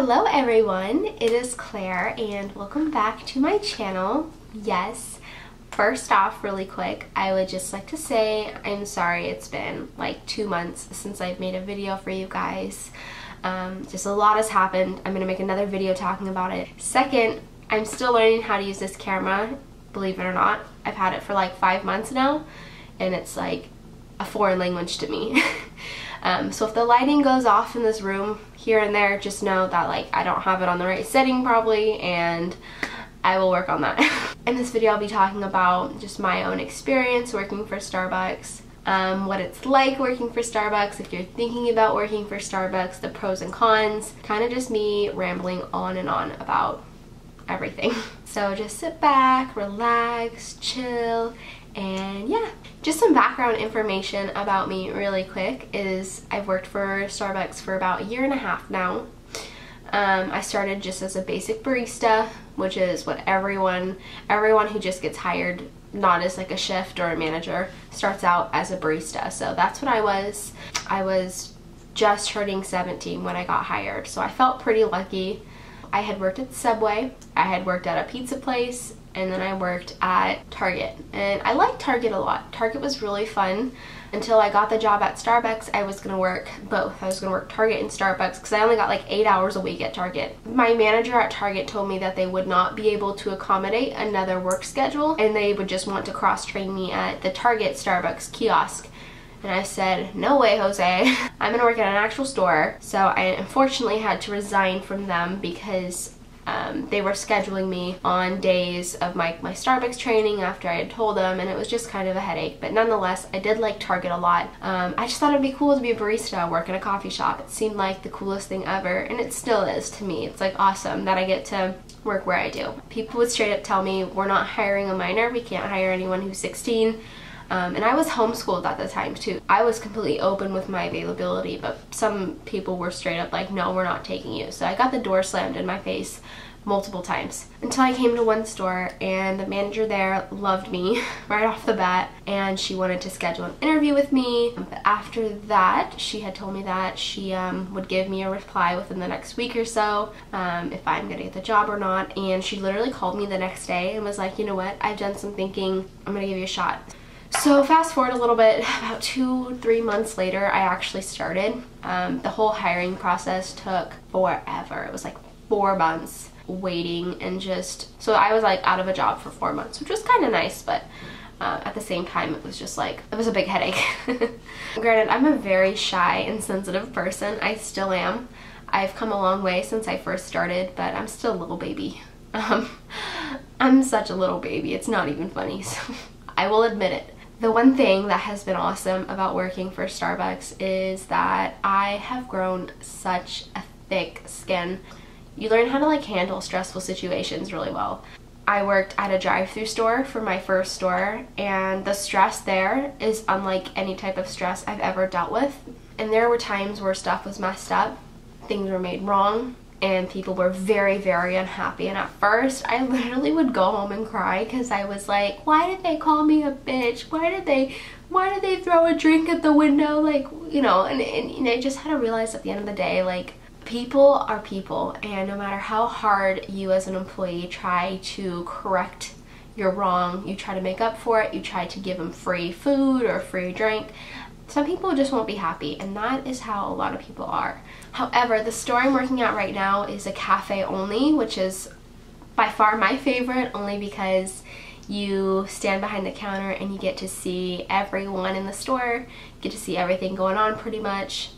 Hello everyone, it is Claire and welcome back to my channel. Yes, first off, really quick, I would just like to say I'm sorry it's been like 2 months since I've made a video for you guys. Just a lot has happened. I'm going to make another video talking about it. Second, I'm still learning how to use this camera, believe it or not. I've had it for like 5 months now and it's like a foreign language to me. So if the lighting goes off in this room here and there, just know that like I don't have it on the right setting probably, and I will work on that. In this video I'll be talking about just my own experience working for Starbucks, what it's like working for Starbucks, if you're thinking about working for Starbucks, the pros and cons, kind of just me rambling on and on about everything. So just sit back, relax, chill, and yeah. Just some background information about me really quick is I've worked for Starbucks for about 1.5 years now. I started just as a basic barista, which is what everyone who just gets hired, not as like a shift or a manager, starts out as a barista. So that's what I was. I was just turning 17 when I got hired, so I felt pretty lucky. I had worked at Subway, I had worked at a pizza place, and then I worked at Target. And I liked Target a lot. Target was really fun until I got the job at Starbucks. I was gonna work both. I was gonna work Target and Starbucks because I only got like 8 hours a week at Target. My manager at Target told me that they would not be able to accommodate another work schedule and they would just want to cross-train me at the Target Starbucks kiosk. And I said, no way, Jose. I'm gonna work at an actual store. So I unfortunately had to resign from them because they were scheduling me on days of my Starbucks training after I had told them, and it was just kind of a headache. But nonetheless, I did like Target a lot. I just thought it'd be cool to be a barista, work in a coffee shop. It seemed like the coolest thing ever, and it still is to me. It's like awesome that I get to work where I do. People would straight up tell me, we're not hiring a minor, we can't hire anyone who's 16. And I was homeschooled at the time too. I was completely open with my availability, but some people were straight up like, no, we're not taking you. So I got the door slammed in my face multiple times until I came to one store and the manager there loved me right off the bat and she wanted to schedule an interview with me. But after that, she had told me that she would give me a reply within the next week or so if I'm gonna get the job or not. And she literally called me the next day and was like, you know what, I've done some thinking, I'm gonna give you a shot. So fast forward a little bit, about 2-3 months later, I actually started. The whole hiring process took forever. It was like 4 months waiting and just, so I was like out of a job for 4 months, which was kind of nice, but at the same time it was just like, it was a big headache. Granted, I'm a very shy and sensitive person. I still am. I've come a long way since I first started, but I'm still a little baby. I'm such a little baby, it's not even funny, so I will admit it. The one thing that has been awesome about working for Starbucks is that I have grown such a thick skin. You learn how to like handle stressful situations really well. I worked at a drive-through store for my first store, and the stress there is unlike any type of stress I've ever dealt with. And there were times where stuff was messed up, things were made wrong, and people were very, very unhappy. And at first, I literally would go home and cry because I was like, why did they call me a bitch? Why did they throw a drink at the window? Like, you know, and I just had to realize at the end of the day, like, people are people, and no matter how hard you as an employee try to correct your wrong, you try to make up for it, you try to give them free food or free drink, some people just won't be happy, and that is how a lot of people are. However, the store I'm working at right now is a cafe only, which is by far my favorite, only because you stand behind the counter and you get to see everyone in the store, you get to see everything going on pretty much.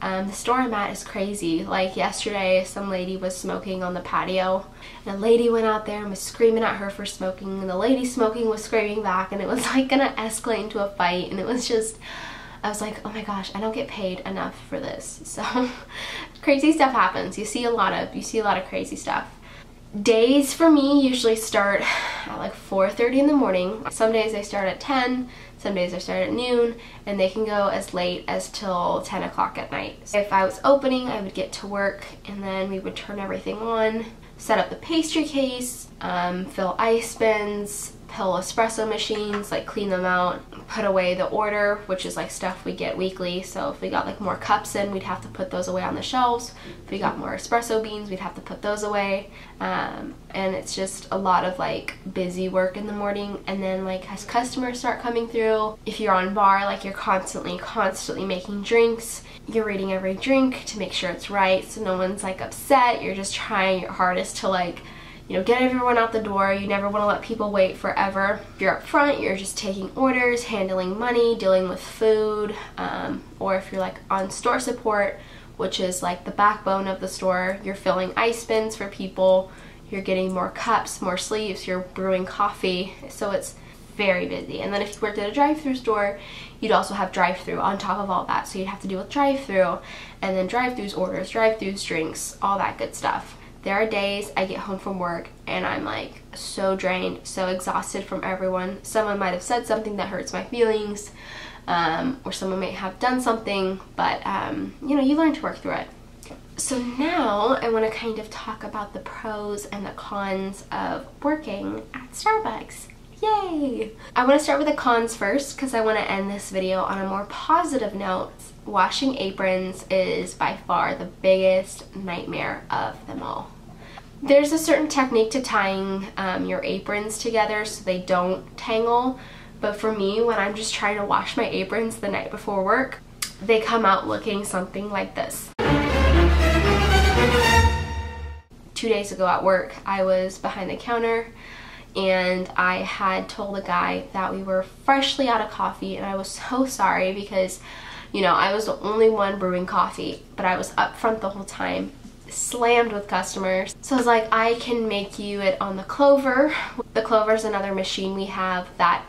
The store I'm at is crazy. Like yesterday, some lady was smoking on the patio, and a lady went out there and was screaming at her for smoking, and the lady smoking was screaming back, and it was like gonna escalate into a fight, and it was just, I was like, oh my gosh, I don't get paid enough for this. So crazy stuff happens. You see a lot of crazy stuff. Days for me usually start at like 4:30 in the morning. Some days they start at 10, some days they start at noon, and they can go as late as till 10 o'clock at night. If I was opening, I would get to work and then we would turn everything on. set up the pastry case, fill ice bins, fill espresso machines, like clean them out, put away the order, which is like stuff we get weekly. So if we got like more cups in, we'd have to put those away on the shelves. If we got more espresso beans, we'd have to put those away. And it's just a lot of like busy work in the morning. And then like as customers start coming through, if you're on bar, like you're constantly making drinks. You're reading every drink to make sure it's right so no one's like upset. You're just trying your hardest to like, you know, get everyone out the door. You never want to let people wait forever. If you're up front, you're just taking orders, handling money, dealing with food, or if you're like on store support, which is like the backbone of the store, you're filling ice bins for people, you're getting more cups, more sleeves, you're brewing coffee, so it's very busy. And then if you worked at a drive-through store, you'd also have drive-through on top of all that, so you'd have to deal with drive-through, and then drive-throughs orders, drive-throughs drinks, all that good stuff. There are days I get home from work and I'm like so drained, so exhausted from everyone. Someone might have said something that hurts my feelings, or someone may have done something, but you know, you learn to work through it. So now I want to kind of talk about the pros and the cons of working at Starbucks. Yay! I want to start with the cons first because I want to end this video on a more positive note. Washing aprons is by far the biggest nightmare of them all. There's a certain technique to tying your aprons together so they don't tangle, but for me, when I'm just trying to wash my aprons the night before work, they come out looking something like this. 2 days ago at work, I was behind the counter and I had told a guy that we were freshly out of coffee, and I was so sorry because, you know, I was the only one brewing coffee, but I was up front the whole time, slammed with customers. So I was like, I can make you it on the Clover. The Clover is another machine we have that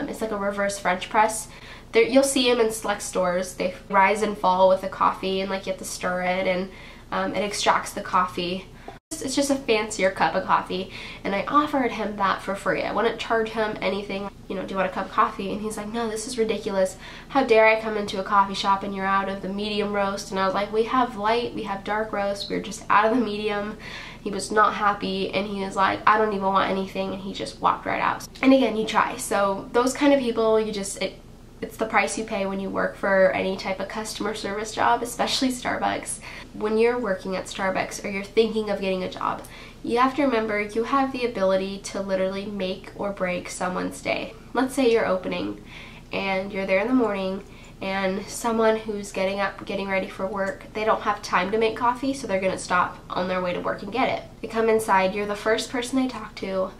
is like a reverse French press. You'll see them in select stores. They rise and fall with the coffee, and like you have to stir it, and it extracts the coffee. It's just a fancier cup of coffee, and I offered him that for free. I wouldn't charge him anything. You know, do you want a cup of coffee? And he's like, no, this is ridiculous. How dare I come into a coffee shop and you're out of the medium roast? And I was like, we have light, we have dark roast, we're just out of the medium. He was not happy, and he was like, I don't even want anything, and he just walked right out. And again, you try. So those kind of people, you just, it's the price you pay when you work for any type of customer service job, especially Starbucks. When you're working at Starbucks or you're thinking of getting a job, you have to remember you have the ability to literally make or break someone's day. Let's say you're opening and you're there in the morning, and someone who's getting up, getting ready for work, they don't have time to make coffee, so they're gonna stop on their way to work and get it. They come inside, you're the first person they talk to,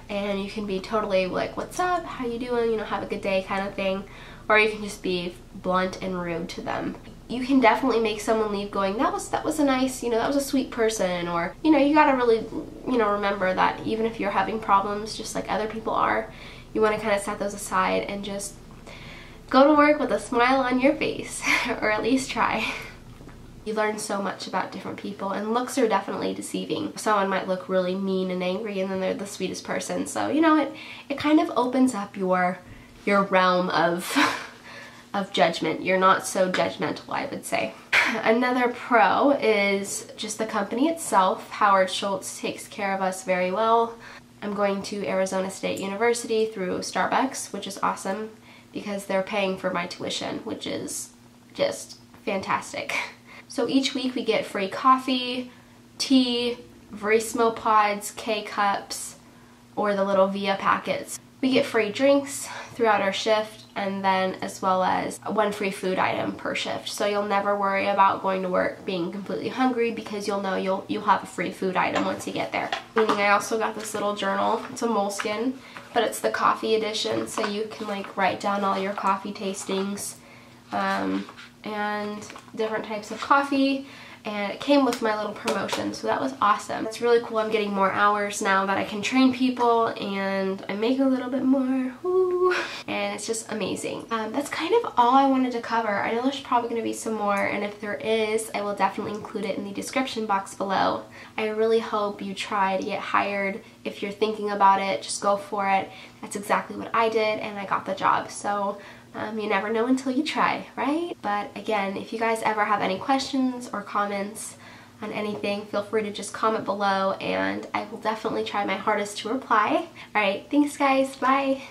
and you can be totally like, what's up, how you doing, you know, have a good day kind of thing. Or you can just be blunt and rude to them. You can definitely make someone leave going, that was a nice, you know, that was a sweet person. Or, you know, you gotta really, you know, remember that even if you're having problems just like other people are, you want to kind of set those aside and just go to work with a smile on your face, or at least try. You learn so much about different people, and looks are definitely deceiving. Someone might look really mean and angry, and then they're the sweetest person. So, you know, it kind of opens up your realm of judgment. You're not so judgmental, I would say. Another pro is just the company itself. Howard Schultz takes care of us very well. I'm going to Arizona State University through Starbucks, which is awesome because they're paying for my tuition, which is just fantastic. So each week we get free coffee, tea, Verismo pods, K-cups, or the little Via packets. We get free drinks throughout our shift, and then as well as one free food item per shift. So you'll never worry about going to work being completely hungry because you'll know you'll have a free food item once you get there. Meaning I also got this little journal. It's a moleskin, but it's the coffee edition, so you can like write down all your coffee tastings and different types of coffee. And it came with my little promotion, so that was awesome. It's really cool. I'm getting more hours now that I can train people, and I make a little bit more. Woo. And it's just amazing. That's kind of all I wanted to cover. I know there's probably going to be some more, and if there is, I will definitely include it in the description box below. I really hope you try to get hired. If you're thinking about it, just go for it. That's exactly what I did, and I got the job. So you never know until you try, right? But again, if you guys ever have any questions or comments, on anything, feel free to just comment below and I will definitely try my hardest to reply. Alright, thanks guys, bye!